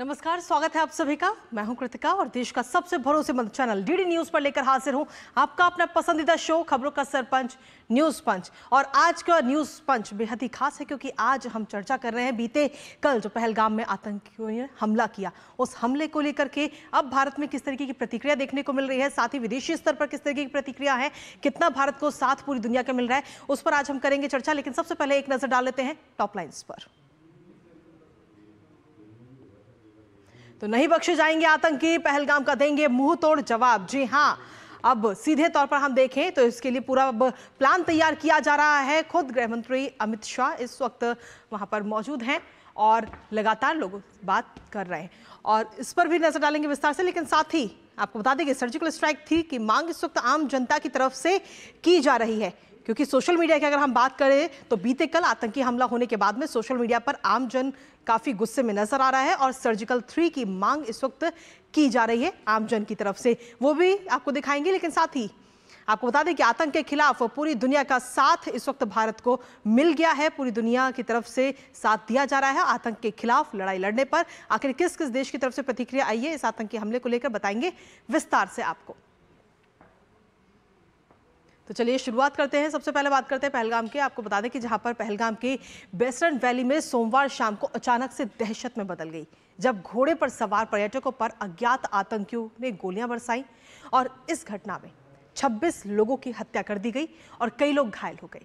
नमस्कार, स्वागत है आप सभी का। मैं हूं कृतिका और देश का सबसे भरोसेमंद चैनल डीडी न्यूज पर लेकर हाजिर हूं आपका अपना पसंदीदा शो खबरों का सरपंच न्यूज पंच। और आज का न्यूज पंच बेहद ही खास है क्योंकि आज हम चर्चा कर रहे हैं बीते कल जो पहलगाम में आतंकियों ने हमला किया, उस हमले को लेकर के अब भारत में किस तरीके की प्रतिक्रिया देखने को मिल रही है, साथ ही विदेशी स्तर पर किस तरीके की प्रतिक्रिया है, कितना भारत को साथ पूरी दुनिया का मिल रहा है, उस पर आज हम करेंगे चर्चा। लेकिन सबसे पहले एक नजर डाल लेते हैं टॉप लाइन्स पर। तो नहीं बख्शे जाएंगे आतंकी, पहलगाम का देंगे मुंह तोड़ जवाब। जी हां, अब सीधे तौर पर हम देखें तो इसके लिए पूरा अब प्लान तैयार किया जा रहा है। खुद गृह मंत्री अमित शाह इस वक्त वहां पर मौजूद हैं और लगातार लोगों से बात कर रहे हैं और इस पर भी नजर डालेंगे विस्तार से। लेकिन साथ ही आपको बता दें कि सर्जिकल स्ट्राइक थी कि मांग इस वक्त आम जनता की तरफ से की जा रही है, क्योंकि सोशल मीडिया की अगर हम बात करें तो बीते कल आतंकी हमला होने के बाद में सोशल मीडिया पर आम जन काफी गुस्से में नजर आ रहा है और सर्जिकल 3 की मांग इस वक्त की जा रही है आम जन की तरफ से, वो भी आपको दिखाएंगे। लेकिन साथ ही आपको बता दें कि आतंक के खिलाफ पूरी दुनिया का साथ इस वक्त भारत को मिल गया है, पूरी दुनिया की तरफ से साथ दिया जा रहा है आतंक के खिलाफ लड़ाई लड़ने पर। आखिर किस किस देश की तरफ से प्रतिक्रिया आई है इस आतंकी हमले को लेकर बताएंगे विस्तार से आपको। तो चलिए शुरुआत करते हैं। सबसे पहले बात करते हैं पहलगाम की। आपको बता दें कि जहां पर पहलगाम के वेस्टर्न वैली में सोमवार शाम को अचानक से दहशत में बदल गई जब घोड़े पर सवार पर्यटकों पर अज्ञात आतंकियों ने गोलियां बरसाई और इस घटना में 26 लोगों की हत्या कर दी गई और कई लोग घायल हो गए,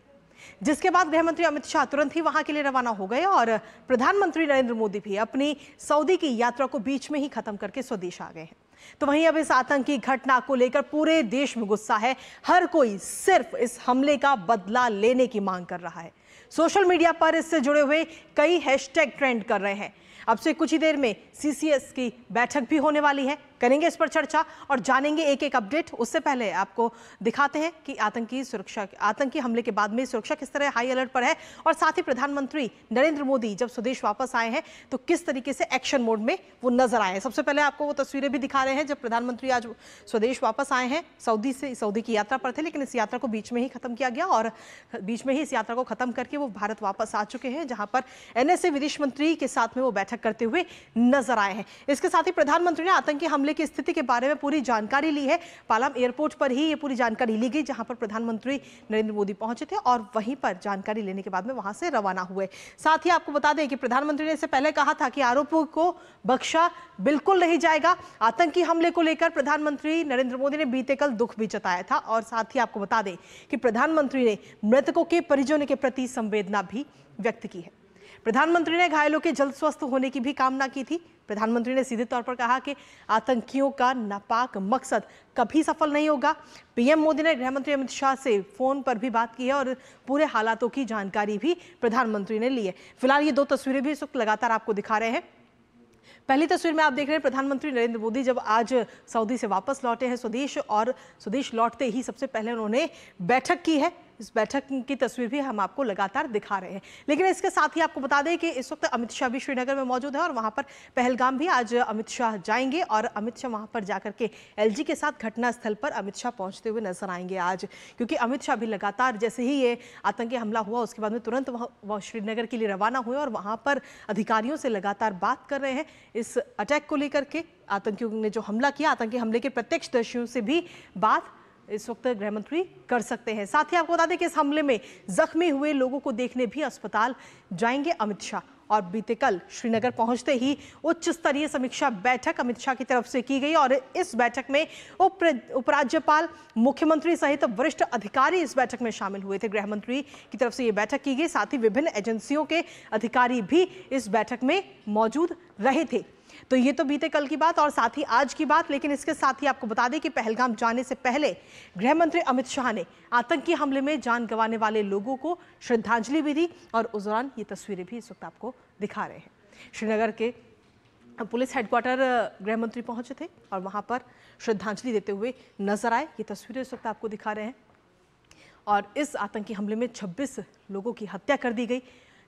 जिसके बाद गृह मंत्री अमित शाह तुरंत ही वहां के लिए रवाना हो गए और प्रधानमंत्री नरेंद्र मोदी भी अपनी सऊदी की यात्रा को बीच में ही खत्म करके स्वदेश आ गए हैं। तो वहीं अब इस आतंकी घटना को लेकर पूरे देश में गुस्सा है। हर कोई सिर्फ इस हमले का बदला लेने की मांग कर रहा है। सोशल मीडिया पर इससे जुड़े हुए कई हैशटैग ट्रेंड कर रहे हैं। अब से कुछ ही देर में सीसीएस की बैठक भी होने वाली है, करेंगे इस पर चर्चा और जानेंगे एक एक अपडेट। उससे पहले आपको दिखाते हैं कि आतंकी हमले के बाद में सुरक्षा किस तरह हाई अलर्ट पर है और साथ ही प्रधानमंत्री नरेंद्र मोदी जब स्वदेश वापस आए हैं तो किस तरीके से एक्शन मोड में वो नजर आए हैं। सबसे पहले आपको वो तस्वीरें भी दिखा रहे हैं जब प्रधानमंत्री आज स्वदेश वापस आए हैं। सऊदी की यात्रा पर थे, लेकिन इस यात्रा को बीच में ही खत्म किया गया और बीच में ही इस यात्रा को खत्म करके वो भारत वापस आ चुके हैं, जहां पर एनएसए विदेश मंत्री के साथ में वो बैठक करते हुए नजर आए हैं। इसके साथ ही प्रधानमंत्री ने आतंकी हमले की स्थिति के बारे में पूरी जानकारी ली है। पालाम एयरपोर्ट पर ही ये पूरी जानकारी ली गई, जहां पर प्रधानमंत्री नरेंद्र मोदी पहुंचे थे और वहीं पर जानकारी लेने के बाद में वहां से रवाना हुए। साथ ही आपको बता दें कि प्रधानमंत्री ने इससे पहले कहा था कि आरोपियों को बख्शा बिल्कुल नहीं जाएगा। आतंकी हमले को लेकर प्रधानमंत्री नरेंद्र मोदी ने बीते कल दुख भी जताया था और साथ ही आपको बता दें कि प्रधानमंत्री ने मृतकों के परिजनों के प्रति संवेदना भी व्यक्त की है। प्रधानमंत्री ने घायलों के जल्द स्वस्थ होने की भी कामना की थी। प्रधानमंत्री ने सीधे तौर पर कहा कि आतंकियों का नापाक मकसद कभी सफल नहीं होगा। पीएम मोदी ने गृह मंत्री अमित शाह से फोन पर भी बात की है और पूरे हालातों की जानकारी भी प्रधानमंत्री ने ली है। फिलहाल ये दो तस्वीरें भी इस वक्त लगातार आपको दिखा रहे हैं। पहली तस्वीर में आप देख रहे हैं प्रधानमंत्री नरेंद्र मोदी जब आज सऊदी से वापस लौटे हैं स्वदेश, और स्वदेश लौटते ही सबसे पहले उन्होंने बैठक की है। इस बैठक की तस्वीर भी हम आपको लगातार दिखा रहे हैं। लेकिन इसके साथ ही आपको बता दें कि इस वक्त अमित शाह भी श्रीनगर में मौजूद है और वहां पर पहलगाम भी आज अमित शाह जाएंगे और अमित शाह वहां पर जाकर के एलजी के साथ घटनास्थल पर अमित शाह पहुंचते हुए नजर आएंगे आज, क्योंकि अमित शाह भी लगातार जैसे ही ये आतंकी हमला हुआ उसके बाद में तुरंत वह श्रीनगर के लिए रवाना हुए और वहां पर अधिकारियों से लगातार बात कर रहे हैं इस अटैक को लेकर के। आतंकियों ने जो हमला किया, आतंकी हमले के प्रत्यक्षदर्शियों से भी बात इस वक्त गृह मंत्री कर सकते हैं। साथ ही आपको बता दें कि इस हमले में जख्मी हुए लोगों को देखने भी अस्पताल जाएंगे अमित शाह और बीते कल श्रीनगर पहुंचते ही उच्च स्तरीय समीक्षा बैठक अमित शाह की तरफ से की गई और इस बैठक में उपराज्यपाल, मुख्यमंत्री सहित वरिष्ठ अधिकारी इस बैठक में शामिल हुए थे। गृह मंत्री की तरफ से ये बैठक की गई, साथ ही विभिन्न एजेंसियों के अधिकारी भी इस बैठक में मौजूद रहे थे। तो ये तो बीते कल की बात और साथ ही आज की बात। लेकिन इसके साथ ही आपको बता दें कि पहलगाम जाने से पहले गृह मंत्री अमित शाह ने आतंकी हमले में जान गंवाने वाले लोगों को श्रद्धांजलि भी दी और उस दौरान ये तस्वीरें भी इस वक्त आपको दिखा रहे हैं। श्रीनगर के पुलिस हेडक्वार्टर गृह मंत्री पहुंचे थे और वहां पर श्रद्धांजलि देते हुए नजर आए। ये तस्वीरें इस वक्त आपको दिखा रहे हैं और इस आतंकी हमले में 26 लोगों की हत्या कर दी गई,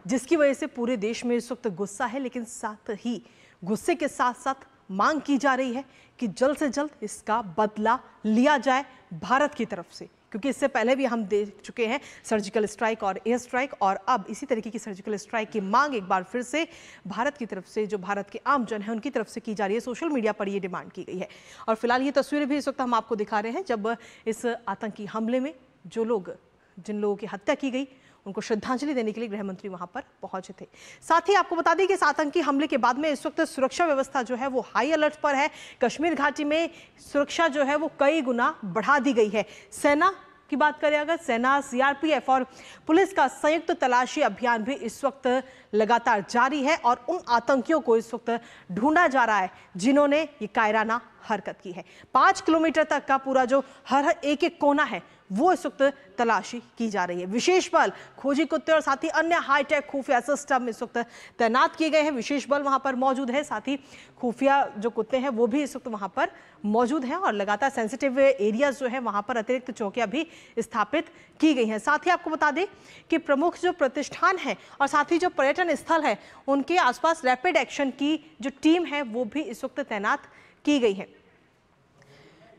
जिसकी वजह से पूरे देश में इस वक्त गुस्सा है। लेकिन साथ ही गुस्से के साथ साथ मांग की जा रही है कि जल्द से जल्द इसका बदला लिया जाए भारत की तरफ से, क्योंकि इससे पहले भी हम देख चुके हैं सर्जिकल स्ट्राइक और एयर स्ट्राइक, और अब इसी तरीके की सर्जिकल स्ट्राइक की मांग एक बार फिर से भारत की तरफ से, जो भारत के आम जन है उनकी तरफ से की जा रही है। सोशल मीडिया पर ये डिमांड की गई है। और फिलहाल ये तस्वीरें भी इस वक्त हम आपको दिखा रहे हैं जब इस आतंकी हमले में जिन लोगों की हत्या की गई उनको श्रद्धांजलि देने के लिए गृह मंत्री वहां पर पहुंचे थे। साथ ही आपको बता दें कि इस आतंकी हमले के बाद में इस वक्त सुरक्षा व्यवस्था जो है वो हाई अलर्ट पर है। कश्मीर घाटी में सुरक्षा जो है वो कई गुना बढ़ा दी गई है। सेना की बात करें अगर, सेना, सीआरपीएफ और पुलिस का संयुक्त तलाशी अभियान भी इस वक्त लगातार जारी है और उन आतंकियों को इस वक्त ढूंढा जा रहा है जिन्होंने ये कायराना हरकत की है। 5 किलोमीटर तक का पूरा जो हर एक कोना है वो इस वक्त तलाशी की जा रही है। विशेष बल, खोजी कुत्ते और साथ ही अन्य हाईटेक खुफिया सिस्टम इस वक्त तैनात किए गए हैं। विशेष बल वहां पर मौजूद है, साथ ही खुफिया जो कुत्ते हैं वो भी इस वक्त वहां पर मौजूद हैं और लगातार सेंसिटिव एरियाज जो है वहां पर अतिरिक्त चौकियां भी स्थापित की गई हैं। साथ ही आपको बता दें कि प्रमुख जो प्रतिष्ठान है और साथ ही जो पर्यटन स्थल है उनके आसपास रैपिड एक्शन की जो टीम है वो भी इस वक्त तैनात की गई है।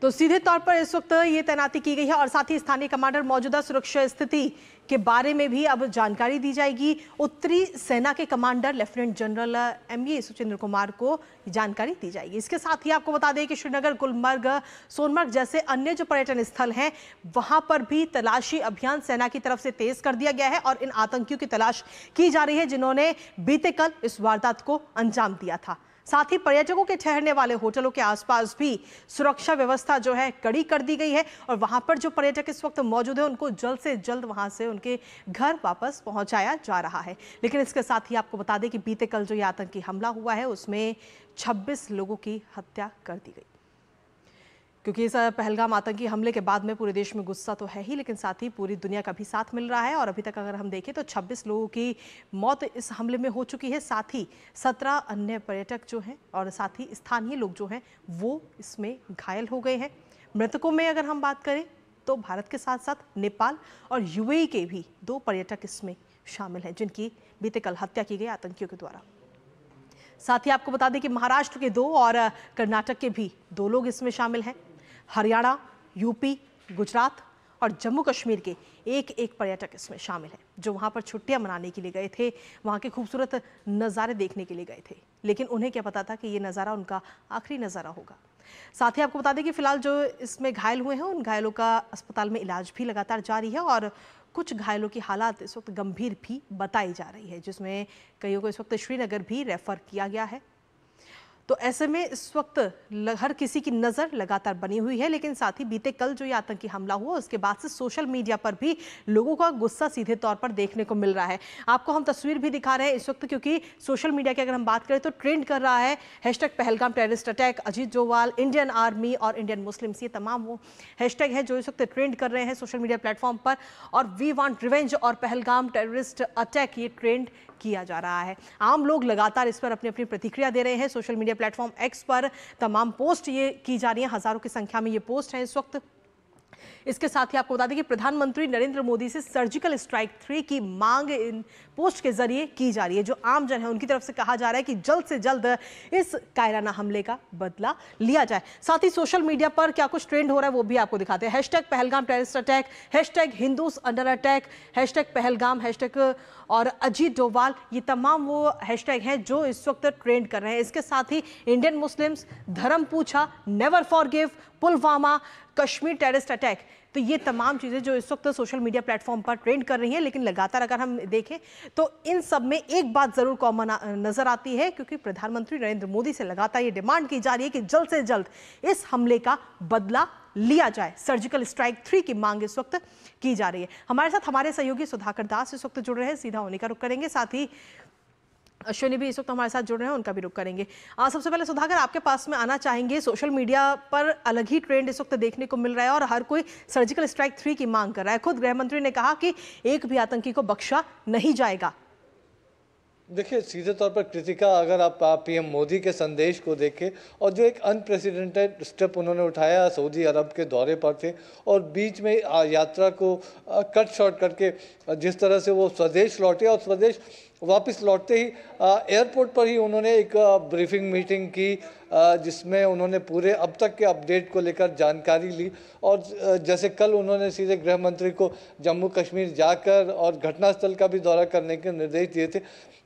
तो सीधे तौर पर इस वक्त ये तैनाती की गई है और साथ ही स्थानीय कमांडर मौजूदा सुरक्षा स्थिति के बारे में भी अब जानकारी दी जाएगी। उत्तरी सेना के commander lieutenant general MA Suchindra Kumar को जानकारी दी जाएगी। इसके साथ ही आपको बता दें कि श्रीनगर, गुलमर्ग, सोनमर्ग जैसे अन्य जो पर्यटन स्थल हैं वहां पर भी तलाशी अभियान सेना की तरफ से तेज कर दिया गया है और इन आतंकियों की तलाश की जा रही है जिन्होंने बीते कल इस वारदात को अंजाम दिया था। साथ ही पर्यटकों के ठहरने वाले होटलों के आसपास भी सुरक्षा व्यवस्था जो है कड़ी कर दी गई है और वहां पर जो पर्यटक इस वक्त मौजूद है उनको जल्द से जल्द वहां से उनके घर वापस पहुंचाया जा रहा है। लेकिन इसके साथ ही आपको बता दें कि बीते कल जो ये आतंकी हमला हुआ है उसमें 26 लोगों की हत्या कर दी गई। क्योंकि इस पहलगाम आतंकी हमले के बाद में पूरे देश में गुस्सा तो है ही, लेकिन साथ ही पूरी दुनिया का भी साथ मिल रहा है और अभी तक अगर हम देखें तो 26 लोगों की मौत इस हमले में हो चुकी है। साथ ही 17 अन्य पर्यटक जो हैं और साथ ही स्थानीय लोग जो हैं वो इसमें घायल हो गए हैं। मृतकों में अगर हम बात करें तो भारत के साथ साथ नेपाल और यूएई के भी 2 पर्यटक इसमें शामिल हैं जिनकी बीते कल हत्या की गई आतंकियों के द्वारा। साथ ही आपको बता दें कि महाराष्ट्र के 2 और कर्नाटक के भी 2 लोग इसमें शामिल हैं। हरियाणा, यूपी, गुजरात और जम्मू कश्मीर के एक पर्यटक इसमें शामिल हैं जो वहां पर छुट्टियां मनाने के लिए गए थे, वहां के खूबसूरत नज़ारे देखने के लिए गए थे, लेकिन उन्हें क्या पता था कि ये नज़ारा उनका आखिरी नज़ारा होगा। साथ ही आपको बता दें कि फिलहाल जो इसमें घायल हुए हैं उन घायलों का अस्पताल में इलाज भी लगातार जारी है और कुछ घायलों की हालात इस वक्त गंभीर भी बताई जा रही है, जिसमें कईयों को इस वक्त श्रीनगर भी रेफर किया गया है। तो ऐसे में इस वक्त हर किसी की नज़र लगातार बनी हुई है, लेकिन साथ ही बीते कल जो ये आतंकी हमला हुआ उसके बाद से सोशल मीडिया पर भी लोगों का गुस्सा सीधे तौर पर देखने को मिल रहा है। आपको हम तस्वीर भी दिखा रहे हैं इस वक्त, क्योंकि सोशल मीडिया की अगर हम बात करें तो ट्रेंड कर रहा है hashtag Pahalgam terrorist attack, Ajit Doval, Indian army और इंडियन मुस्लिम्स। ये तमाम वो हैशटैग है जो इस वक्त ट्रेंड कर रहे हैं सोशल मीडिया प्लेटफॉर्म पर और वी वांट रिवेंज और पहलगाम टेररिस्ट अटैक ये ट्रेंड किया जा रहा है। आम लोग लगातार इस पर अपनी अपनी प्रतिक्रिया दे रहे हैं। सोशल मीडिया प्लेटफॉर्म एक्स पर तमाम पोस्ट ये की जा रही हैं, हजारों की संख्या में ये पोस्ट है इस वक्त। इसके साथ ही आपको बता दें कि प्रधानमंत्री नरेंद्र मोदी से सर्जिकल स्ट्राइक 3 की मांग इन पोस्ट के जरिए की जा रही है। जो आम जन है उनकी तरफ से कहा जा रहा है कि जल्द से जल्द इस कायराना हमले का बदला लिया जाए। साथ ही सोशल मीडिया पर क्या कुछ ट्रेंड हो रहा है वो भी आपको दिखाते हैं। Hashtag Pahalgam terrorist attack, hashtag Hindus under attack, hashtag Pahalgam, hashtag और अजीत डोवाल, ये तमाम वो हैशटैग हैं जो इस वक्त ट्रेंड कर रहे हैं। इसके साथ ही इंडियन मुस्लिम्स, धर्म पूछा, never forgive, Pulwama, Kashmir terrorist attack, तो ये तमाम चीज़ें जो इस वक्त सोशल मीडिया प्लेटफॉर्म पर ट्रेंड कर रही हैं। लेकिन लगातार अगर हम देखें तो इन सब में एक बात ज़रूर कॉमन नज़र आती है, क्योंकि प्रधानमंत्री नरेंद्र मोदी से लगातार ये डिमांड की जा रही है कि जल्द से जल्द इस हमले का बदला लिया जाए। सर्जिकल स्ट्राइक 3 की मांग इस वक्त की जा रही है। हमारे साथ हमारे सहयोगी सुधाकर दास इस वक्त जुड़ रहे हैं, सीधा उन्हीं का रुख करेंगे। साथ ही अश्विनी भी इस वक्त हमारे साथ जुड़ रहे हैं, उनका भी रुख करेंगे। सबसे पहले सुधाकर आपके पास में आना चाहेंगे। सोशल मीडिया पर अलग ही ट्रेंड इस वक्त देखने को मिल रहा है और हर कोई सर्जिकल स्ट्राइक 3 की मांग कर रहा है। खुद गृह मंत्री ने कहा कि एक भी आतंकी को बख्शा नहीं जाएगा। देखिए, सीधे तौर पर कृतिका, अगर आप पीएम मोदी के संदेश को देखें और जो एक अनप्रेसिडेंटेड स्टेप उन्होंने उठाया, सऊदी अरब के दौरे पर थे और बीच में यात्रा को कट शॉर्ट करके जिस तरह से वो स्वदेश लौटे और स्वदेश वापस लौटते ही एयरपोर्ट पर ही उन्होंने एक ब्रीफिंग मीटिंग की जिसमें उन्होंने पूरे अब तक के अपडेट को लेकर जानकारी ली और जैसे कल उन्होंने सीधे गृह मंत्री को जम्मू कश्मीर जाकर और घटनास्थल का भी दौरा करने के निर्देश दिए थे।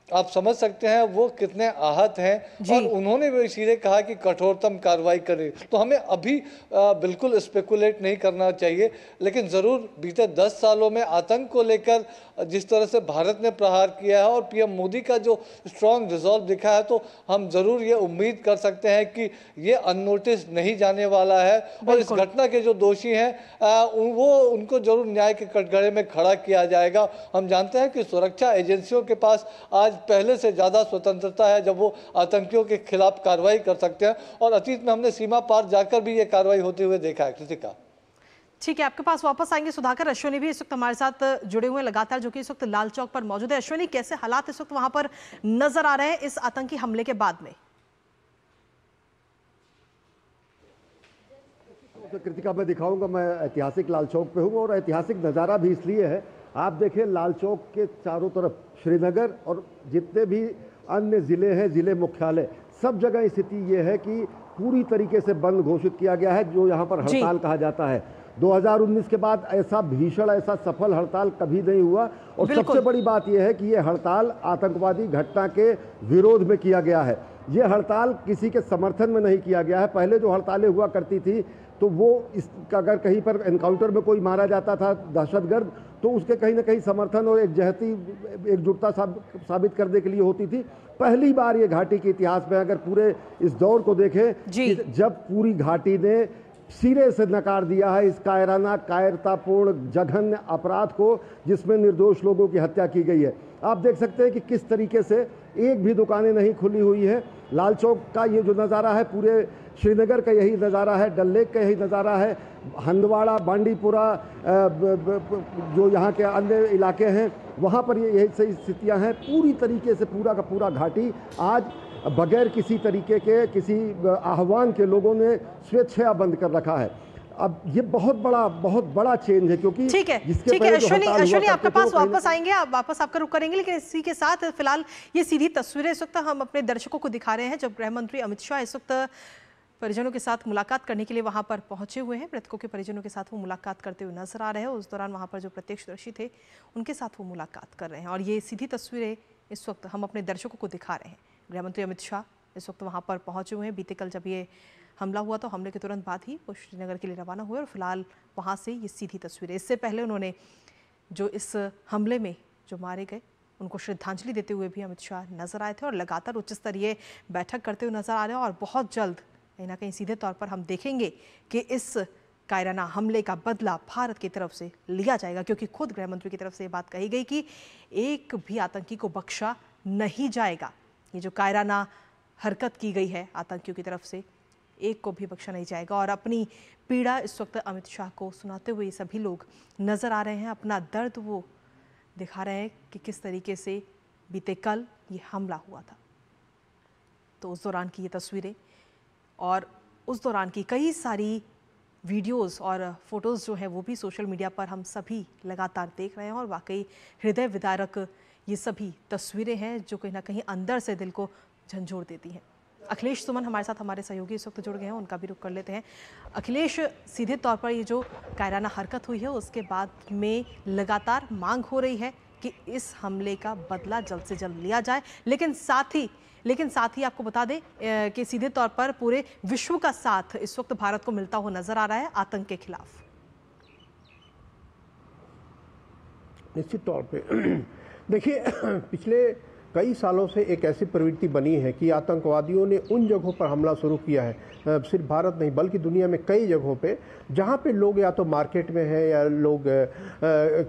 आप समझ सकते हैं वो कितने आहत हैं और उन्होंने भी सीधे कहा कि कठोरतम कार्रवाई करें। तो हमें अभी बिल्कुल स्पेकुलेट नहीं करना चाहिए, लेकिन ज़रूर बीते 10 सालों में आतंक को लेकर जिस तरह से भारत ने प्रहार किया है और पीएम मोदी का जो स्ट्रॉन्ग रिजॉल्व दिखा है, तो हम ज़रूर ये उम्मीद कर सकते हैं कि ये अननोटिस नहीं जाने वाला है और इस घटना के जो दोषी हैं वो उनको जरूर न्याय के कटघरे में खड़ा किया जाएगा। हम जानते हैं कि सुरक्षा एजेंसियों के पास आज पहले से ज़्यादा स्वतंत्रता है जब वो आतंकियों के खिलाफ कार्रवाई कर सकते हैं और अतीत में हमने सीमा पार जाकर भी ये कार्रवाई होते हुए देखा है। कृतिका, ठीक है, आपके पास वापस आएंगे। सुधाकर, अश्विनी भी इस वक्त हमारे साथ जुड़े हुए लगातार, जो कि इस वक्त लाल चौक पर मौजूद है। अश्विनी, कैसे हालात इस वक्त वहां पर नजर आ रहे हैं इस आतंकी हमले के बाद में? कृतिका, मैं दिखाऊंगा, मैं ऐतिहासिक लाल चौक पे हूँ और ऐतिहासिक नज़ारा भी इसलिए है, आप देखिए लाल चौक के चारों तरफ श्रीनगर और जितने भी अन्य ज़िले हैं, ज़िले मुख्यालय, सब जगह स्थिति ये है कि पूरी तरीके से बंद घोषित किया गया है, जो यहाँ पर हड़ताल कहा जाता है। 2019 के बाद ऐसा भीषण, ऐसा सफल हड़ताल कभी नहीं हुआ और सबसे बड़ी बात यह है कि ये हड़ताल आतंकवादी घटना के विरोध में किया गया है। ये हड़ताल किसी के समर्थन में नहीं किया गया है। पहले जो हड़तालें हुआ करती थी तो वो अगर कहीं पर एनकाउंटर में कोई मारा जाता था दहशतगर्द, तो उसके कहीं ना कहीं समर्थन और एकजुटता साबित करने के लिए होती थी। पहली बार ये घाटी के इतिहास में अगर पूरे इस दौर को देखें, जब पूरी घाटी ने सिरे से नकार दिया है इस कायराना, कायरतापूर्ण, जघन्य अपराध को जिसमें निर्दोष लोगों की हत्या की गई है। आप देख सकते हैं कि किस तरीके से एक भी दुकानें नहीं खुली हुई है। लाल चौक का ये जो नज़ारा है, पूरे श्रीनगर का यही नज़ारा है, डल लेक का यही नज़ारा है, हंदवाड़ा, बांडीपुरा, जो यहाँ के अन्य इलाके हैं वहाँ पर ये यही सही स्थितियाँ हैं। पूरी तरीके से पूरा का पूरा घाटी आज बगैर किसी तरीके के किसी आह्वान के लोगों ने स्वेच्छा बंद कर रखा है। अब ये बहुत बड़ा चेंज है, क्योंकि ठीक है अश्विनी आपके पास वापस आएंगे, आप वापस आपका रुख करेंगे, लेकिन इसी के साथ फिलहाल ये सीधी तस्वीरें इस वक्त हम अपने दर्शकों को दिखा रहे हैं जब गृह मंत्री अमित शाह इस वक्त परिजनों के साथ मुलाकात करने के लिए वहां पर पहुंचे हुए हैं। मृतकों के परिजनों के साथ वो मुलाकात करते हुए नजर आ रहे हैं। उस दौरान वहां पर जो प्रत्यक्षदर्शी थे उनके साथ वो मुलाकात कर रहे हैं और ये सीधी तस्वीरें इस वक्त हम अपने दर्शकों को दिखा रहे हैं। गृह मंत्री अमित शाह इस वक्त वहां पर पहुंचे हुए हैं। बीते कल जब ये हमला हुआ तो हमले के तुरंत बाद ही वो श्रीनगर के लिए रवाना हुए और फिलहाल वहां से ये सीधी तस्वीरें। इससे पहले उन्होंने जो इस हमले में जो मारे गए उनको श्रद्धांजलि देते हुए भी अमित शाह नजर आए थे और लगातार उच्च स्तरीय बैठक करते हुए नजर आ रहे हैं और बहुत जल्द कहीं ना कहीं सीधे तौर पर हम देखेंगे कि इस कायराना हमले का बदला भारत की तरफ से लिया जाएगा, क्योंकि खुद गृह मंत्री की तरफ से ये बात कही गई कि एक भी आतंकी को बख्शा नहीं जाएगा। ये जो कायराना हरकत की गई है आतंकियों की तरफ से, एक को भी बख्शा नहीं जाएगा। और अपनी पीड़ा इस वक्त अमित शाह को सुनाते हुए सभी लोग नजर आ रहे हैं, अपना दर्द वो दिखा रहे हैं कि किस तरीके से बीते कल ये हमला हुआ था। तो उस दौरान की ये तस्वीरें और उस दौरान की कई सारी वीडियोस और फोटोज़ जो हैं वो भी सोशल मीडिया पर हम सभी लगातार देख रहे हैं और वाकई हृदय विदारक ये सभी तस्वीरें हैं जो कहीं ना कहीं अंदर से दिल को झंझोड़ देती हैं। अखिलेश सुमन हमारे साथ, हमारे सहयोगी इस वक्त जुड़ गए हैं, उनका भी रुख कर लेते हैं। अखिलेश, सीधे तौर पर ये जो कायराना हरकत हुई है उसके बाद में लगातार मांग हो रही है कि इस हमले का बदला जल्द से जल्द लिया जाए, लेकिन साथ ही आपको बता दें कि सीधे तौर पर पूरे विश्व का साथ इस वक्त भारत को मिलता हुआ नजर आ रहा है आतंक के खिलाफ। निश्चित तौर पे देखिए, पिछले कई सालों से एक ऐसी प्रवृत्ति बनी है कि आतंकवादियों ने उन जगहों पर हमला शुरू किया है, सिर्फ भारत नहीं बल्कि दुनिया में कई जगहों पे, जहाँ पे लोग या तो मार्केट में हैं या लोग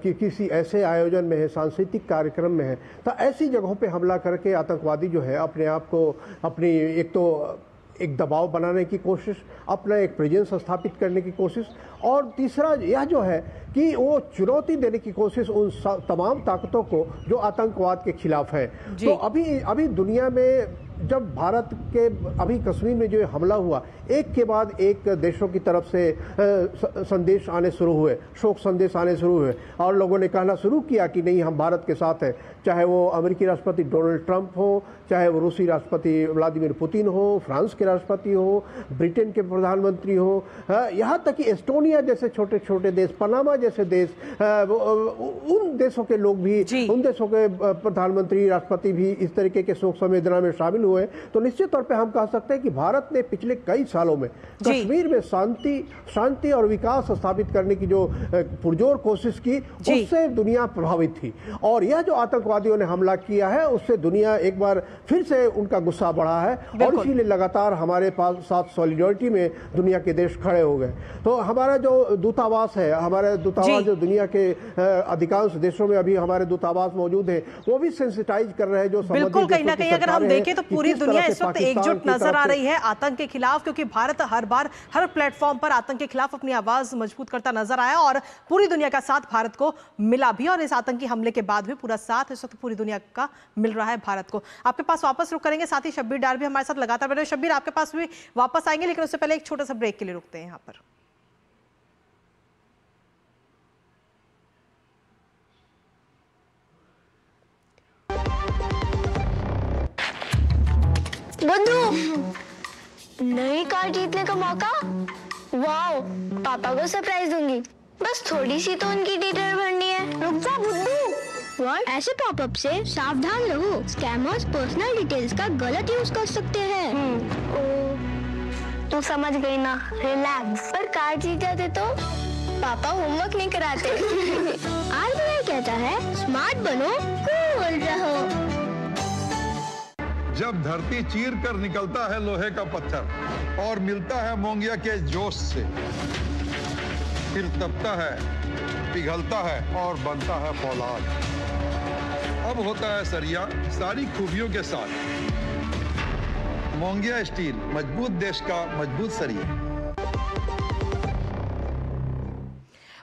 किसी ऐसे आयोजन में है, सांस्कृतिक कार्यक्रम में है, तो ऐसी जगहों पे हमला करके आतंकवादी जो है अपने आप को अपनी एक तो एक दबाव बनाने की कोशिश, अपना एक प्रेजेंस स्थापित करने की कोशिश, और तीसरा यह जो है कि वो चुनौती देने की कोशिश उन तमाम ताकतों को जो आतंकवाद के खिलाफ है। तो अभी दुनिया में जब भारत के अभी कश्मीर में जो हमला हुआ, एक के बाद एक देशों की तरफ से संदेश आने शुरू हुए, शोक संदेश आने शुरू हुए, और लोगों ने कहना शुरू किया कि नहीं, हम भारत के साथ हैं। चाहे वो अमेरिकी राष्ट्रपति डोनाल्ड ट्रंप हो, चाहे वो रूसी राष्ट्रपति व्लादिमीर पुतिन हो, फ्रांस के राष्ट्रपति हो, ब्रिटेन के प्रधानमंत्री हो, यहाँ तक कि एस्टोनिया जैसे छोटे छोटे देश, पनामा जैसे देश, उन देशों के लोग भी, उन देशों के प्रधानमंत्री, राष्ट्रपति भी इस तरीके के शोक संवेदना में शामिल हुए। तो निश्चित तौर पे हम कह सकते हैं कि भारत ने पिछले कई सालों में कश्मीर में शांति और विकास स्थापित करने की जो पुरजोर कोशिश की, उससे दुनिया प्रभावित थी। और यह जो आतंकवादियों ने हमला किया है, उससे दुनिया एक बार फिर से उनका गुस्सा बढ़ा है, और इसीलिए लगातार हमारे पास साथ सॉलिडरिटी में दुनिया के देश खड़े हो गए। तो हमारा जो दूतावास है, हमारे दूतावास जो दुनिया के अधिकांश देशों में अभी हमारे दूतावास मौजूद है, वो भी सेंसिटाइज कर रहे हैं। जो बिल्कुल, कहीं ना कहीं अगर हम देखें तो पूरी दुनिया इस वक्त एकजुट नजर आ रही है आतंक के खिलाफ, क्योंकि भारत हर बार हर प्लेटफॉर्म पर आतंक के खिलाफ अपनी आवाज मजबूत करता नजर आया, और पूरी दुनिया का साथ भारत को मिला भी, और इस आतंकी हमले के बाद भी पूरा साथ इस वक्त पूरी दुनिया का मिल रहा है भारत को। आपके पास वापस रुक करेंगे, साथ ही शब्बीर डार भी हमारे साथ लगातार बैठे। शब्बीर, आपके पास भी वापस आएंगे, लेकिन उससे पहले एक छोटा सा ब्रेक के लिए रुकते हैं यहाँ पर। बुद्धू, नई कार जीतने का मौका। वाओ, पापा को सरप्राइज दूंगी। बस थोड़ी सी तो उनकी डिटेल भरनी है। रुक जा बुद्धू। व्हाट? ऐसे पॉपअप से सावधान रहो, स्कैमर्स पर्सनल डिटेल्स का गलत यूज कर सकते हैं। तू समझ गई ना, रिलैक्स। पर कार जीत जाते तो पापा होमवर्क नहीं कराते। आरबीआई कहता है स्मार्ट बनो, कूल रहो। जब धरती चीर कर निकलता है लोहे का पत्थर और मिलता है मोंगिया के जोश से, फिर तपता है, पिघलता है और बनता है फौलाद। अब होता है सरिया सारी खूबियों के साथ। मोंगिया स्टील, मजबूत देश का मजबूत सरिया।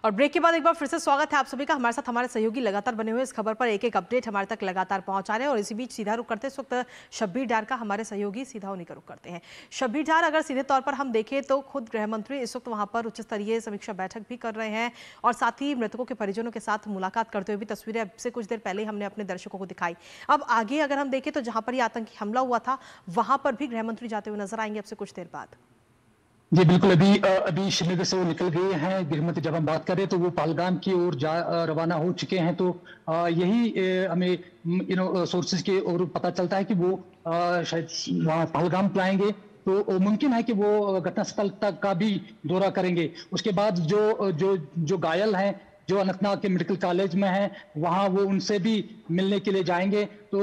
और ब्रेक के बाद एक बार फिर से स्वागत है आप सभी का। हमारे साथ हमारे सहयोगी लगातार बने हुए इस खबर पर एक एक अपडेट हमारे तक लगातार पहुंचा रहे हैं, और इसी बीच सीधा रुख करते हैं इस वक्त शब्बीर डार का। हमारे सहयोगी सीधा उन्हीं का रुख करते हैं। शब्बीर डार, अगर सीधे तौर पर हम देखें तो खुद गृह मंत्री इस वक्त वहां पर उच्च स्तरीय समीक्षा बैठक भी कर रहे हैं, और साथ ही मृतकों के परिजनों के साथ मुलाकात करते हुए भी तस्वीरें अब से कुछ देर पहले हमने अपने दर्शकों को दिखाई। अब आगे अगर हम देखें तो जहां पर यह आतंकी हमला हुआ था, वहां पर भी गृह मंत्री जाते हुए नजर आएंगे अब से कुछ देर बाद। जी बिल्कुल, अभी श्रीनगर से वो निकल गए हैं गृहमंत्री। जब हम बात करें तो वो पहलगाम की ओर रवाना हो चुके हैं। तो यही हमें सोर्सेज के और पता चलता है कि वो शायद वहाँ पहलगाम पे आएंगे, तो मुमकिन है कि वो घटनास्थल तक का भी दौरा करेंगे। उसके बाद जो घायल हैं, जो अनंतनाग के मेडिकल कॉलेज में हैं, वहाँ वो उनसे भी मिलने के लिए जाएंगे। तो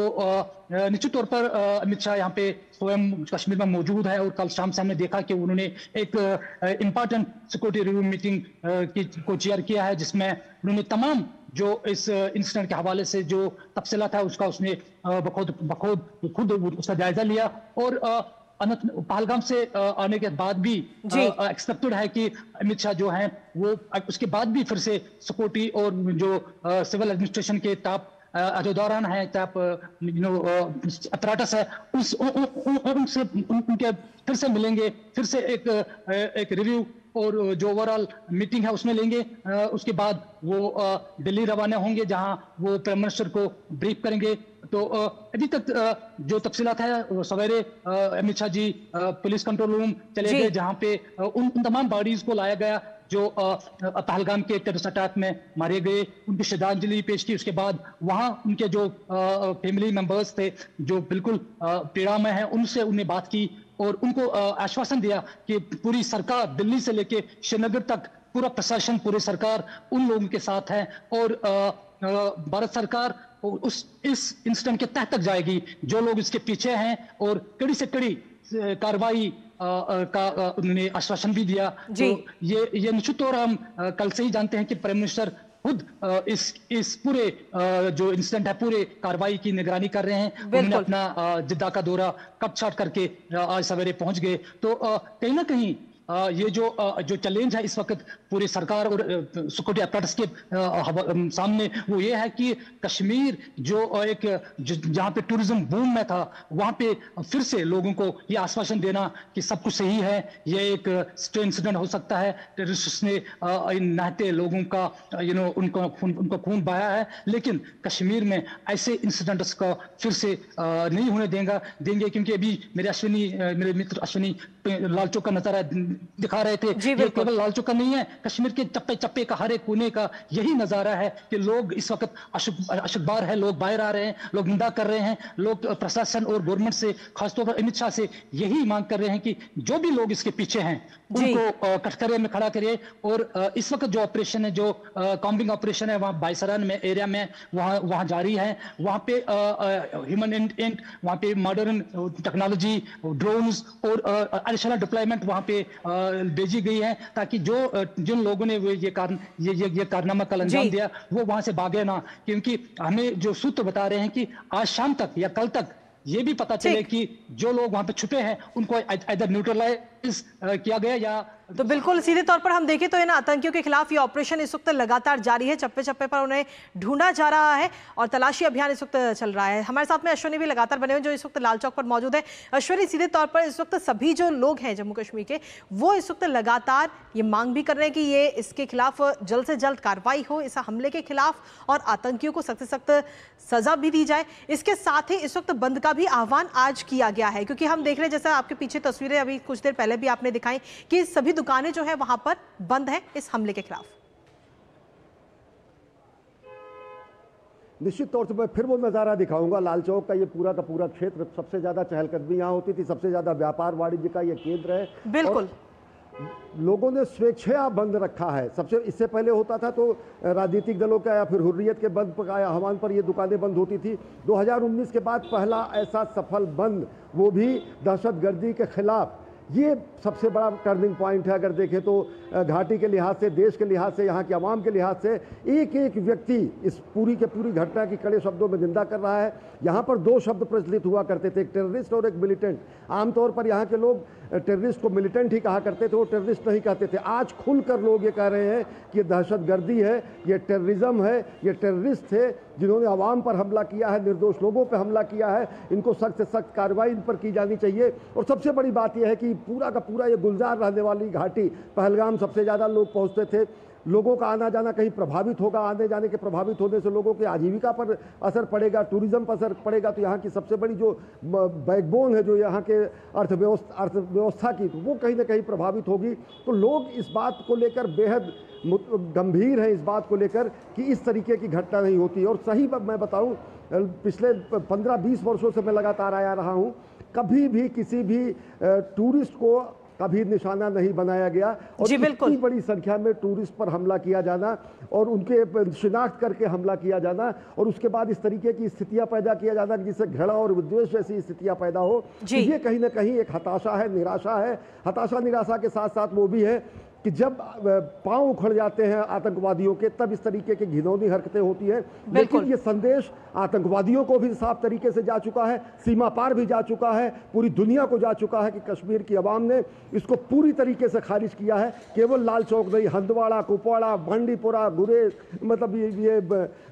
निश्चित तौर पर अमित शाह यहाँ पे स्वयं कश्मीर में मौजूद है, और कल शाम से हमने देखा कि उन्होंने एक इम्पोर्टेंट सिक्योरिटी रिव्यू मीटिंग को चेयर किया है, जिसमें उन्होंने तमाम जो इस इंसिडेंट के हवाले से जो तफसीलात है उसका उसने खुद उसका जायजा लिया। और पहलगाम से आने के बाद भी एक्सपेक्टेड है कि अमित शाह जो हैं वो उसके बाद भी फिर से सिक्योरिटी और जो सिविल एडमिनिस्ट्रेशन के टॉप जो दौरान है, टॉप अपराटस है, उनसे उनके फिर से मिलेंगे, फिर से एक रिव्यू और जो ओवरऑल मीटिंग है उसमें लेंगे। उसके बाद वो दिल्ली रवाना होंगे, जहां वो प्राइम मिनिस्टर को ब्रीफ करेंगे। तो अभी तक जो तफसीलात है, सवेरे Amit Shah ji police control room चले गए, जहां पे उन तमाम बॉडीज को लाया गया जो पहलगाम के टेररिस्ट अटैक में मारे गए, उनकी श्रद्धांजलि पेश की। उसके बाद वहां उनके जो फैमिली मेंबर्स थे जो बिल्कुल पीड़ा में हैं, उनसे उन्हें बात की और उनको आश्वासन दिया कि पूरी सरकार दिल्ली से लेके श्रीनगर तक, पूरा प्रशासन, पूरी सरकार उन लोगों के साथ है, और भारत सरकार इस इंसिडेंट के तह तक जाएगी जो लोग इसके पीछे हैं, और कड़ी से कड़ी कार्रवाई का उन्होंने आश्वासन भी दिया। तो ये निश्चित तौर हम कल से ही जानते हैं कि प्राइम मिनिस्टर खुद इस पूरे जो इंसिडेंट है पूरे कार्रवाई की निगरानी कर रहे हैं। उन्होंने अपना जिद्दा का दौरा कब स्टार्ट करके आज सवेरे पहुंच गए। तो कहीं ना कहीं ये जो चैलेंज है इस वक्त पूरी सरकार और सिक्योरिटी अपराटस के सामने वो ये है कि कश्मीर जो जहां पे टूरिज्म बूम में था वहां पे फिर से लोगों को ये आश्वासन देना कि सब कुछ सही है, ये एक स्ट्रे इंसिडेंट हो सकता है, टेररिस्ट ने इन नहाते लोगों का उनको खून बहाया है, लेकिन कश्मीर में ऐसे इंसिडेंट्स का फिर से नहीं होने देंगे क्योंकि अभी मेरे मित्र अश्विनी लाल चौक का नजारा दिखा रहे थे। ये केवल लाल चौक का नहीं है, कश्मीर के चप्पे चप्पे का हर एक कोने का यही नजारा है कि लोग इस वक्त अशुकबार है, लोग बाहर आ रहे हैं, लोग निंदा कर रहे हैं, लोग प्रशासन और गवर्नमेंट से खासतौर पर अमित शाह से यही मांग कर रहे हैं कि जो भी लोग इसके पीछे हैं उनको कटघरे में खड़ा करिए। और इस वक्त जो ऑपरेशन है, जो कॉम्बिंग ऑपरेशन है वहाँ बाईसरान में एरिया में वहाँ जारी है। वहाँ पे ह्यूमन इंट, वहाँ पे मॉडर्न टेक्नोलॉजी, ड्रोन्स और एडिशनल डिप्लॉयमेंट वहाँ पे भेजी गई है ताकि जिन लोगों ने ये कारनामा कल अंजाम दिया वो वहां से भागे ना, क्योंकि हमें जो सूत्र बता रहे हैं कि आज शाम तक या कल तक ये भी पता चले कि जो लोग वहां पे छुपे हैं उनको इधर न्यूट्रलाइज किया गया या तो बिल्कुल सीधे तौर पर हम देखें तो इन आतंकियों के खिलाफ ये ऑपरेशन इस वक्त लगातार जारी है, चप्पे चप्पे पर उन्हें ढूंढा जा रहा है और तलाशी अभियान इस वक्त चल रहा है। हमारे साथ में अश्विनी भी लगातार बने हुए जो इस वक्त लाल चौक पर मौजूद है। अश्विनी, सीधे तौर पर इस वक्त सभी जो लोग हैं जम्मू कश्मीर के वो इस वक्त लगातार ये मांग भी कर रहे हैं कि ये इसके खिलाफ जल्द से जल्द कार्रवाई हो, इस हमले के खिलाफ, और आतंकियों को सख्त से सख्त सजा भी दी जाए। इसके साथ ही इस वक्त बंद का भी आह्वान आज किया गया है क्योंकि हम देख रहे हैं जैसा आपके पीछे तस्वीरें अभी कुछ देर पहले भी आपने दिखाई कि सभी दुकानें जो है वहां पर बंद है इस हमले के खिलाफ। निश्चित तौर से मैं फिर वो नज़ारा दिखाऊंगा। लाल चौक का ये पूरा का पूरा क्षेत्र, सबसे ज्यादा चहलकदमी यहाँ होती थी, सबसे ज्यादा व्यापार वाणिज्य का ये केंद्र है। बिल्कुल लोगों ने स्वेच्छा बंद रखा है। सबसे इससे पहले होता था तो राजनीतिक दलों का या फिर हुर्रियत के बंद का आह्वान पर ये दुकानें बंद होती थी। 2019 के बाद पहला ऐसा सफल बंद, वो भी दहशतगर्दी के खिलाफ। ये सबसे बड़ा टर्निंग पॉइंट है। अगर देखें तो घाटी के लिहाज से, देश के लिहाज से, यहाँ के आवाम के लिहाज से एक एक व्यक्ति इस पूरी के पूरी घटना की कड़े शब्दों में निंदा कर रहा है। यहाँ पर दो शब्द प्रचलित हुआ करते थे, एक टेररिस्ट और एक मिलिटेंट। आमतौर पर यहाँ के लोग टेररिस्ट को मिलिटेंट ही कहा करते थे, वो टेररिस्ट नहीं कहते थे। आज खुलकर लोग ये कह रहे हैं कि ये दहशतगर्दी है, ये टेररिज्म है, ये टेररिस्ट थे जिन्होंने आवाम पर हमला किया है, निर्दोष लोगों पर हमला किया है। इनको सख्त से सख्त कार्रवाई इन पर की जानी चाहिए। और सबसे बड़ी बात यह है कि पूरा का पूरा ये गुलजार रहने वाली घाटी, पहलगाम सबसे ज़्यादा लोग पहुंचते थे। लोगों का आना जाना कहीं प्रभावित होगा, आने जाने के प्रभावित होने से लोगों की आजीविका पर असर पड़ेगा, टूरिज्म पर असर पड़ेगा। तो यहाँ की सबसे बड़ी जो बैकबोन है, जो यहाँ के अर्थव्यवस्था की, तो वो कहीं ना कहीं प्रभावित होगी। तो लोग इस बात को लेकर बेहद गंभीर हैं, इस बात को लेकर कि इस तरीके की घटना नहीं होती। और सही मैं बताऊँ, पिछले 15-20 वर्षों से मैं लगातार आया रहा हूँ, कभी भी किसी भी टूरिस्ट को कभी निशाना नहीं बनाया गया। और इतनी बड़ी संख्या में टूरिस्ट पर हमला किया जाना और उनके शिनाख्त करके हमला किया जाना और उसके बाद इस तरीके की स्थितियां पैदा किया जाना जिससे घृणा और विद्वेष जैसी स्थितियां पैदा हो, तो ये कहीं ना कहीं एक हताशा है, निराशा है। हताशा निराशा के साथ साथ वो भी है कि जब पांव उखड़ जाते हैं आतंकवादियों के, तब इस तरीके की घिनौनी हरकतें होती हैं। लेकिन ये संदेश आतंकवादियों को भी साफ तरीके से जा चुका है, सीमा पार भी जा चुका है, पूरी दुनिया को जा चुका है कि कश्मीर की आवाम ने इसको पूरी तरीके से खारिज किया है। केवल लाल चौक नहीं, हंदवाड़ा, कुपवाड़ा, बांडीपुरा, गुरेज, मतलब ये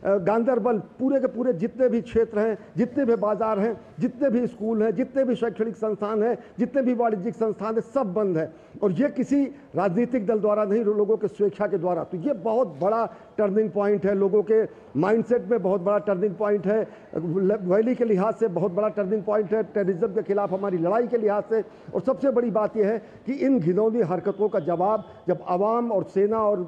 गांदरबल, पूरे के पूरे जितने भी क्षेत्र हैं, जितने भी बाजार हैं, जितने भी स्कूल हैं, जितने भी शैक्षणिक संस्थान हैं, जितने भी वाणिज्यिक संस्थान हैं, सब बंद है। और ये किसी राजनीतिक दल द्वारा नहीं, लोगों के स्वेच्छा के द्वारा। तो ये बहुत बड़ा टर्निंग पॉइंट है, लोगों के माइंडसेट में बहुत बड़ा टर्निंग पॉइंट है, वैली के लिहाज से बहुत बड़ा टर्निंग पॉइंट है, टेररिज्म के खिलाफ हमारी लड़ाई के लिहाज से। और सबसे बड़ी बात यह है कि इन घिनौनी हरकतों का जवाब जब आवाम और सेना और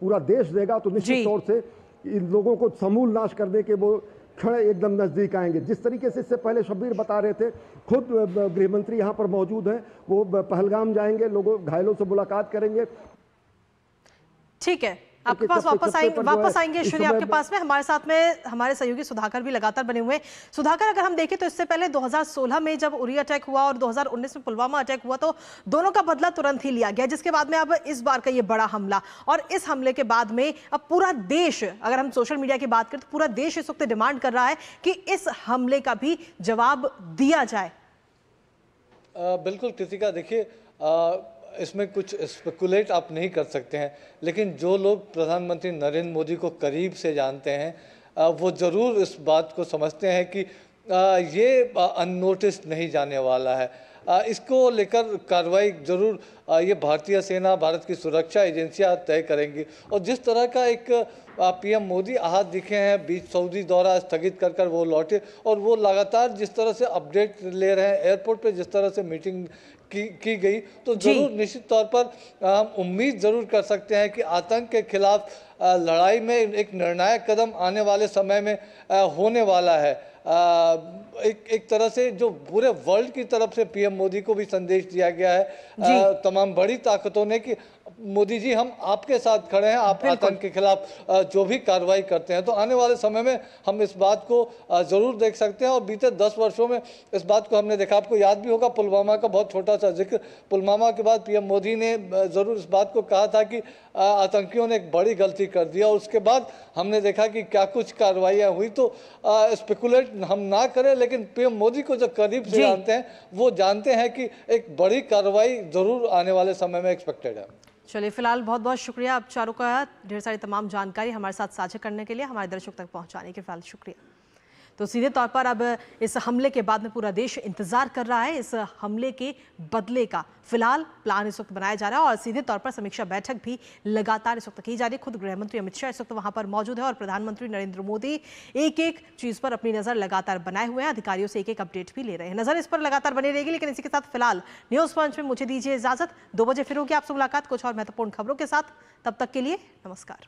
पूरा देश देगा तो निश्चित तौर से इन लोगों को समूल नाश करने के वो क्षण एकदम नजदीक आएंगे। जिस तरीके से इससे पहले शब्बीर बता रहे थे, खुद गृह मंत्री यहाँ पर मौजूद हैं, वो पहलगाम जाएंगे, लोगों घायलों से मुलाकात करेंगे। ठीक है, आपके पास वापस आएंगे ऐश्वर्या आपके पास में। हमारे साथ में हमारे सहयोगी सुधाकर भी लगातार बने हुए हैं। सुधाकर, अगर हम देखें तो इससे पहले 2016 में जब उरी अटैक हुआ और 2019 में पुलवामा अटैक हुआ तो दोनों का बदला तुरंत ही लिया गया, जिसके बाद में अब इस बार का ये बड़ा हमला, और इस हमले के बाद में अब पूरा देश, अगर हम सोशल मीडिया की बात करें तो पूरा देश इस वक्त डिमांड कर रहा है कि इस हमले का भी जवाब दिया जाए। बिल्कुल कृतिका, देखिए इसमें कुछ स्पेकुलेट आप नहीं कर सकते हैं, लेकिन जो लोग प्रधानमंत्री नरेंद्र मोदी को करीब से जानते हैं वो ज़रूर इस बात को समझते हैं कि ये अननोटिस नहीं जाने वाला है। इसको लेकर कार्रवाई जरूर ये भारतीय सेना, भारत की सुरक्षा एजेंसियां तय करेंगी। और जिस तरह का एक पीएम मोदी आहत दिखे हैं, बीच सऊदी दौरा स्थगित कर कर वो लौटे, और वो लगातार जिस तरह से अपडेट ले रहे हैं, एयरपोर्ट पे जिस तरह से मीटिंग की गई, तो जरूर निश्चित तौर पर हम उम्मीद जरूर कर सकते हैं कि आतंक के खिलाफ लड़ाई में एक निर्णायक कदम आने वाले समय में होने वाला है। एक तरह से जो पूरे वर्ल्ड की तरफ से पीएम मोदी को भी संदेश दिया गया है तमाम बड़ी ताकतों ने कि मोदी जी हम आपके साथ खड़े हैं, आप आतंक के खिलाफ जो भी कार्रवाई करते हैं। तो आने वाले समय में हम इस बात को जरूर देख सकते हैं। और बीते 10 वर्षों में इस बात को हमने देखा, आपको याद भी होगा पुलवामा का बहुत छोटा सा जिक्र, पुलवामा के बाद पीएम मोदी ने जरूर इस बात को कहा था कि आतंकियों ने एक बड़ी गलती कर दिया, और उसके बाद हमने देखा कि क्या कुछ कार्रवाइयाँ हुई। तो स्पेकुलेट हम ना करें, लेकिन पीएम मोदी को जो करीब से जानते हैं वो जानते हैं कि एक बड़ी कार्रवाई जरूर आने वाले समय में एक्सपेक्टेड है। चलिए, फिलहाल बहुत बहुत शुक्रिया आप चारों का, ढेर सारी तमाम जानकारी हमारे साथ साझा करने के लिए, हमारे दर्शक तक पहुंचाने के फिलहाल शुक्रिया। तो सीधे तौर पर अब इस हमले के बाद में पूरा देश इंतजार कर रहा है इस हमले के बदले का। फिलहाल प्लान इस वक्त बनाया जा रहा है और सीधे तौर पर समीक्षा बैठक भी लगातार इस वक्त की जा रही है। खुद गृह मंत्री अमित शाह इस वक्त वहां पर मौजूद है और प्रधानमंत्री नरेंद्र मोदी एक एक चीज पर अपनी नजर लगातार बनाए हुए हैं, अधिकारियों से एक एक अपडेट भी ले रहे हैं। नजर इस पर लगातार बनी रहेगी। लेकिन इसी के साथ फिलहाल न्यूज पंच में मुझे दीजिए इजाजत। 2 बजे फिर होगी आपसे मुलाकात कुछ और महत्वपूर्ण खबरों के साथ। तब तक के लिए नमस्कार।